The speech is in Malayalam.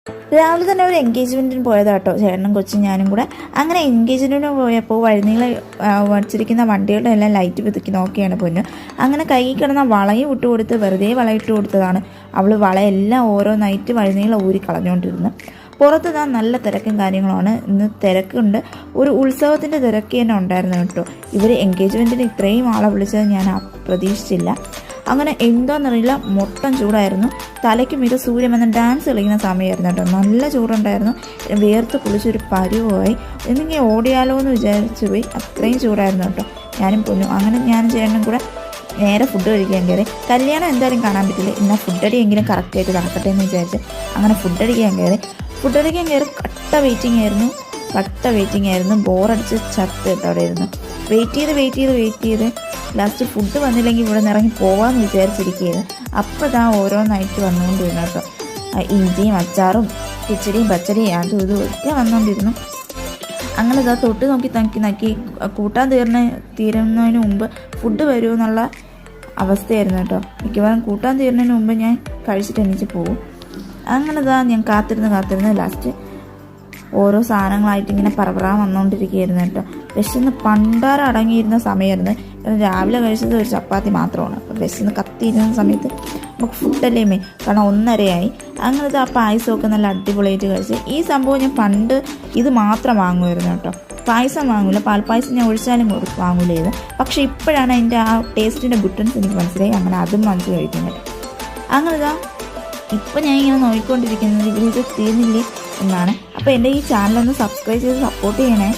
രാവിലെ തന്നെ ഒരു എൻഗേജ്മെൻറ്റിന് പോയതാട്ടോ ചേട്ടനും കൊച്ചും ഞാനും കൂടെ. അങ്ങനെ എൻഗേജ്മെൻറ്റിന് പോയപ്പോൾ വഴിനീളെ വച്ചിരിക്കുന്ന വണ്ടികളുടെ എല്ലാം ലൈറ്റ് പിതുക്കി നോക്കിയാണ് പൊന്നു. അങ്ങനെ കൈ കിടന്ന വളയും ഇട്ട് കൊടുത്ത് വെറുതെ വളയിട്ട് കൊടുത്തതാണ്. അവൾ വളയെല്ലാം ഓരോന്നായിട്ട് വഴിനീളെ ഊരി കളഞ്ഞുകൊണ്ടിരുന്നു. പുറത്ത് താൻ നല്ല തിരക്കും കാര്യങ്ങളുമാണ്. ഇന്ന് തിരക്കുണ്ട്, ഒരു ഉത്സവത്തിൻ്റെ തിരക്ക് തന്നെ ഉണ്ടായിരുന്നു കേട്ടോ. ഇവർ എൻഗേജ്മെൻറ്റിന് ഇത്രയും ആളെ വിളിച്ചത് ഞാൻ പ്രതീക്ഷിച്ചില്ല. അങ്ങനെ എന്താണെന്നറിയില്ല, മൊത്തം ചൂടായിരുന്നു. തലയ്ക്ക് മീതെ സൂര്യൻ വന്ന് ഡാൻസ് കളിക്കുന്ന സമയമായിരുന്നു കേട്ടോ. നല്ല ചൂടുണ്ടായിരുന്നു. വേർത്ത് കുളിച്ചൊരു പരുവായി. എന്നിങ്ങനെ ഓടിയാലോ എന്ന് വിചാരിച്ചു പോയി, അത്രയും ചൂടായിരുന്നു കേട്ടോ. ഞാനും പൊന്നു. അങ്ങനെ ഞാനും ചേട്ടനും കൂടെ നേരെ ഫുഡ് കഴിക്കാൻ കയറി. കല്യാണം എന്തായാലും കാണാൻ പറ്റില്ല, എന്നാൽ ഫുഡടിയെങ്കിലും കറക്റ്റായിട്ട് നടക്കട്ടെ എന്ന് വിചാരിച്ച് അങ്ങനെ ഫുഡടിക്കാൻ കയറി കട്ട വെയിറ്റിംഗ് ആയിരുന്നു. ബോറടിച്ച് ചത്ത് കേട്ടോ അവിടെ ഇരുന്ന്. വെയിറ്റ് ചെയ്ത് ലാസ്റ്റ് ഫുഡ് വന്നില്ലെങ്കിൽ ഇവിടെ നിന്ന് ഇറങ്ങി പോകാമെന്ന് വിചാരിച്ചിരിക്കുകയായിരുന്നു. അപ്പോൾ ഇതാ ഓരോന്നായിട്ട് വന്നുകൊണ്ടിരുന്നു കേട്ടോ. ഇഞ്ചിയും അച്ചാറും കിച്ചടിയും പച്ചടിയും അതും ഇതും ഒക്കെ വന്നുകൊണ്ടിരുന്നു. അങ്ങനെ ഇതാ തൊട്ട് നോക്കി കൂട്ടാൻ തീരുന്നതിന് മുമ്പ് ഫുഡ് വരുമെന്നുള്ള അവസ്ഥയായിരുന്നു കേട്ടോ. മിക്കവാറും കൂട്ടാൻ തീരുന്നതിന് മുമ്പ് ഞാൻ കഴിച്ചിട്ട് എണീച്ച് പോകും. അങ്ങനെ ഇതാ ഞാൻ കാത്തിരുന്ന് ലാസ്റ്റ് ഓരോ സാധനങ്ങളായിട്ട് ഇങ്ങനെ പറപറാൻ വന്നുകൊണ്ടിരിക്കുകയായിരുന്നു കേട്ടോ. വിശന്ന് പണ്ടാരം അടങ്ങിയിരുന്ന സമയമായിരുന്നു. രാവിലെ കഴിച്ചത് ഒരു ചപ്പാത്തി മാത്രമാണ്. അപ്പോൾ വിശന്ന് കത്തിയിരുന്ന സമയത്ത് നമുക്ക് ഫുഡല്ലേ മേ, കാരണം 1:30 അങ്ങനത്തെ ആ പായസമൊക്കെ നല്ല അടിപൊളിയായിട്ട് കഴിച്ച്. ഈ സംഭവം ഞാൻ പണ്ട് ഇത് മാത്രം വാങ്ങുമായിരുന്നു കേട്ടോ. പായസം വാങ്ങില്ല, പാൽപ്പായസം ഞാൻ ഒഴിച്ചാലും വാങ്ങൂലായിരുന്നു. പക്ഷേ ഇപ്പോഴാണ് അതിൻ്റെ ആ ടേസ്റ്റിൻ്റെ ഡിഫറൻസ് എനിക്ക് മനസ്സിലായി. അങ്ങനെ അതും വാങ്ങിച്ച് കഴിക്കുന്നത്. അങ്ങനെ ഇതാ ഇപ്പം ഞാൻ ഇങ്ങനെ നോക്കിക്കൊണ്ടിരിക്കുന്നത് ഇവരിത് തീർന്നില്ലേ എന്നാണ്. അപ്പോൾ എൻ്റെ ഈ ചാനലൊന്ന് സബ്സ്ക്രൈബ് ചെയ്ത് സപ്പോർട്ട് ചെയ്യണേ.